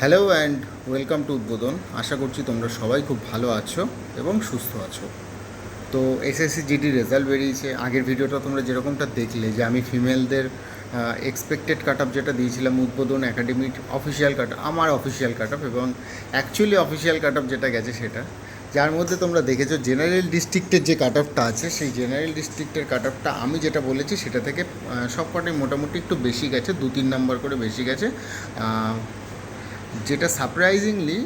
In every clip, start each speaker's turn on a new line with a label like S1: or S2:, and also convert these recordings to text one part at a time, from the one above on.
S1: Hello and welcome to উদ্বোধন। আশা করছি তোমরা সবাই খুব ভালো আছো এবং সুস্থ আছো। তো এসএসসি জিডি রেজাল্ট বেরিয়েছে। আগের ভিডিওটা তোমরা যেরকমটা দেখলে যে আমি ফিমেলদের এক্সপেক্টেড কাট অফ যেটা দিয়েছিলাম উদ্বোধন একাডেমির অফিসিয়াল কাট আমার অফিসিয়াল কাট অফ এবং অ্যাকচুয়ালি অফিসিয়াল কাট অফ যেটা গেছে সেটা, যার মধ্যে তোমরা দেখেছো জেনারেল ডিস্ট্রিক্টের যে কাট অফটা আছে সেই জেনারেল ডিস্ট্রিক্টের কাট অফটা আমি যেটা বলেছি সেটা থেকে সব কটাই মোটামুটি একটু বেশি গেছে, 2-3 নাম্বার করে বেশি গেছে। যেটা সারপ্রাইজিংলি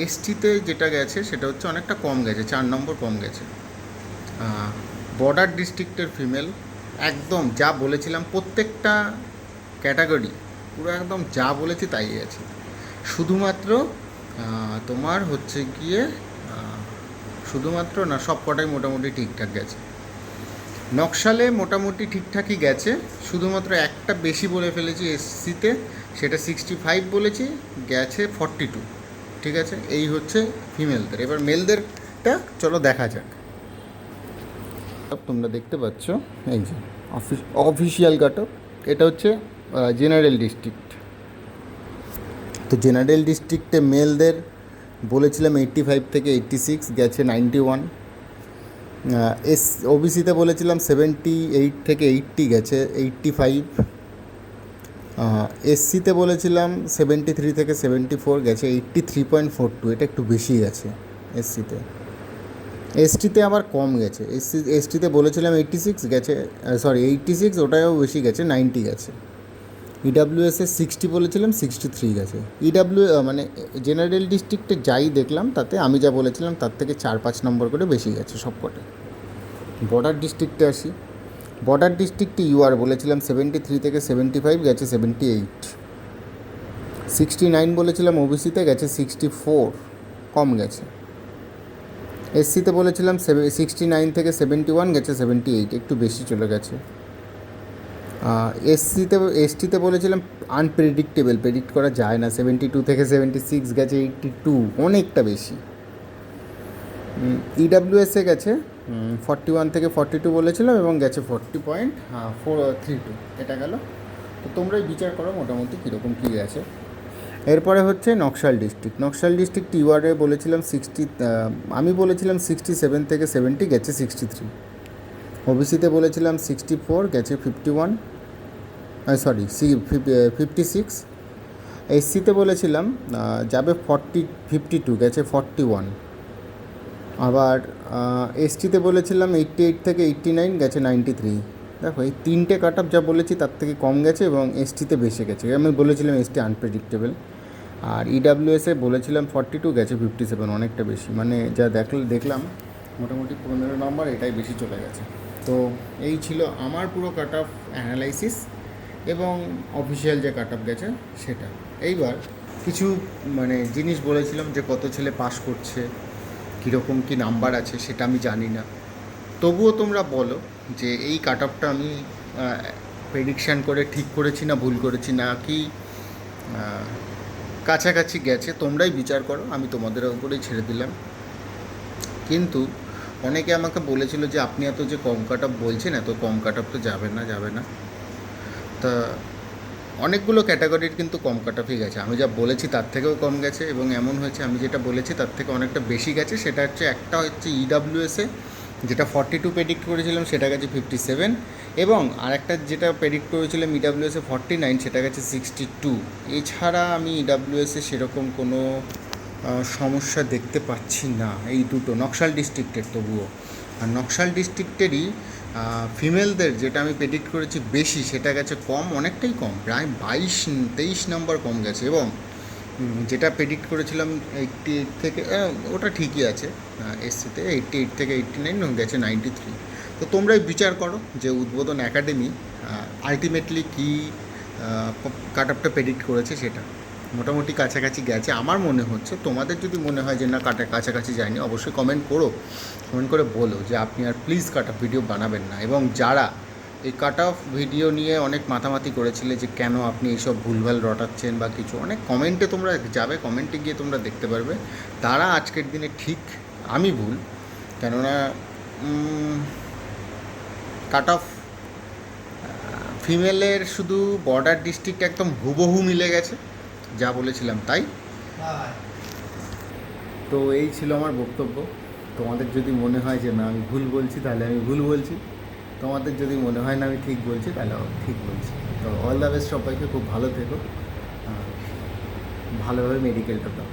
S1: এসটিতে যেটা গেছে সেটা হচ্ছে অনেকটা কম গেছে, 4 নম্বর কম গেছে। বর্ডার ডিস্ট্রিক্টের ফিমেল একদম যা বলেছিলাম প্রত্যেকটা ক্যাটাগরি পুরো একদম যা বলেছি তাই গেছে। শুধুমাত্র তোমার হচ্ছে গিয়ে শুধুমাত্র না, সব কটাই মোটামুটি ঠিকঠাক গেছে। নকশালে মোটামুটি ঠিকঠাকই গেছে, শুধুমাত্র একটা বেশি বলে ফেলেছি এসসিতে, সেটা 65 বলেছি, গেছে 42। ঠিক আছে, এই হচ্ছে ফিমেলদের। এবার মেলদেরটা চলো দেখা যাক। তোমরা দেখতে পাচ্ছ এই যে অফিসিয়াল কাট অফ, এটা হচ্ছে জেনারেল ডিস্ট্রিক্ট। তো জেনারেল ডিস্ট্রিক্টে মেলদের বলেছিলাম 85 থেকে 86, গেছে 91। ওবিসিতে বলেছিলাম 78 থেকে 80, গেছে 85। এসসিতে বলেছিলাম 73 থেকে 74, গেছে 83.42, এটা একটু বেশি গেছে এসসিতে। এসটিতে আবার কম গেছে, এসটিতে বলেছিলাম 86, গেছে 86, ওটাও বেশি গেছে, 90 গেছে। ইডাব্লিউএসে 60 বলেছিলাম, 63 গেছে। মানে জেনারেল ডিস্ট্রিক্টে যাই দেখলাম তাতে আমি যা বলেছিলাম তার থেকে 4-5 নম্বর করে বেশি গেছে সবকটা। বর্ডার ডিস্ট্রিক্টে আসি। বর্ডার ডিস্ট্রিক্টে ইউআর বলেছিলাম 73 থেকে 75, গেছে 78। 69 বলেছিলাম ওবিসিতে, গেছে 64, কম গেছে। এসসিতে বলেছিলাম 69 থেকে 71, গেছে 78, একটু বেশি চলে গেছে। এসটিতে বলেছিলাম আনপ্রেডিক্টেবল, প্রেডিক্ট করা যায় না, 72 থেকে 76, গেছে 82, অনেকটা বেশি। ইডাব্লিউএসে গেছে 41 থেকে 42 বলেছিলাম এবং গেছে 40.432, এটা গেল। তো তোমরাই বিচার করো মোটামুটি কীরকম কী গেছে। এরপরে হচ্ছে নকশাল ডিস্ট্রিক্ট। নকশাল ডিস্ট্রিক্ট ইউআরে বলেছিলাম 60, আমি বলেছিলাম 67 থেকে 70, গেছে 63। ওবিসিতে বলেছিলাম 64, গেছে 51, 56। এসসিতে বলেছিলাম যাবে 52, গেছে 41। আবার এসটিতে বলেছিলাম 88 থেকে 89, গেছে 93। দেখো এই তিনটে কাট অফ যা বলেছি তার থেকে কম গেছে এবং এসটিতে বেশি গেছে। আমি বলেছিলাম এসটি আনপ্রেডিক্টেবল। আর ইডাব্লিউএসে বলেছিলাম 42, গেছে 57, অনেকটা বেশি। মানে যা দেখলাম মোটামুটি 15 নম্বর এটাই বেশি চলে গেছে। তো এই ছিল আমার পুরো কাট অফ অ্যানালাইসিস এবং অফিসিয়াল যে কাট অফ গেছে সেটা। এইবার কিছু মানে জিনিস বলেছিলাম যে কত ছেলে পাস করছে, কীরকম কী নাম্বার আছে সেটা আমি জানি না। তবুও তোমরা বলো যে এই কাট অফটা আমি প্রেডিকশান করে ঠিক করেছি না ভুল করেছি, না কি কাছাকাছি গেছে, তোমরাই বিচার করো, আমি তোমাদের উপরেই ছেড়ে দিলাম। কিন্তু অনেকে আমাকে বলেছিল যে আপনি এত যে কম কাট অফ বলছেন, এত কম কাট অফ তো যাবে না। তা অনেকগুলো ক্যাটাগরির কিন্তু কম কাট অফই গেছে, আমি যা বলেছি তার থেকেও কম গেছে এবং এমন হয়েছে আমি যেটা বলেছি তার থেকে অনেকটা বেশি গেছে। সেটা হচ্ছে একটা হচ্ছে ইডাব্লিউএসে, যেটা 42 প্রেডিক্ট করেছিলাম সেটা গেছে 57, এবং আরেকটা যেটা প্রেডিক্ট করেছিলাম ইডাব্লিউএসে 49, সেটা গেছে 62। এছাড়া আমি ইডাব্লিউএসে সেরকম কোনো সমস্যা দেখতে পাচ্ছি না, এই দুটো নকশাল ডিস্ট্রিক্টের। তবুও আর নকশাল ডিস্ট্রিক্টেরই ফিমেলদের যেটা আমি প্রেডিক্ট করেছি বেশি, সেটা গেছে কম, অনেকটাই কম, প্রায় 22-23 নম্বর কম গেছে। এবং যেটা প্রেডিক্ট করেছিলাম 88 থেকে, ওটা ঠিকই আছে, এসসিতে 88 থেকে 89, গেছে 93। তো তোমরাই বিচার করো যে উদ্বোধন একাডেমি আলটিমেটলি কী কাট অফটা প্রেডিক্ট করেছে সেটা। মোটামুটি কাছাকাছি গেছে আমার মনে হচ্ছে। তোমাদের যদি মনে হয় যে না কাছাকাছি যায়নি, অবশ্যই কমেন্ট করে বলো যে আপনি আর প্লিজ কাট অফ ভিডিও বানাবেন না। এবং যারা এই কাট অফ ভিডিও নিয়ে অনেক মাতামাতি করেছিলে যে কেন আপনি এইসব ভুলভাল রটাচ্ছেন বা কিছু, অনেক কমেন্টে তোমরা যাবে, কমেন্টে গিয়ে তোমরা দেখতে পারবে তারা আজকের দিনে ঠিক, আমি ভুল। কেননা কাট অফ ফিমেলের শুধু বর্ডার ডিস্ট্রিক্ট একদম হুবহু মিলে গেছে, যা বলেছিলাম তাই। তো এই ছিল আমার বক্তব্য। তোমাদের যদি মনে হয় যে না আমি ভুল বলছি তাহলে আমি ভুল বলছি, তোমাদের যদি মনে হয় না আমি ঠিক বলছি তাহলে ঠিক বলছি। তো অল দ্য বেস্ট সবাইকে, খুব ভালো থেকো, ভালোভাবে মেডিকেলটা দাও।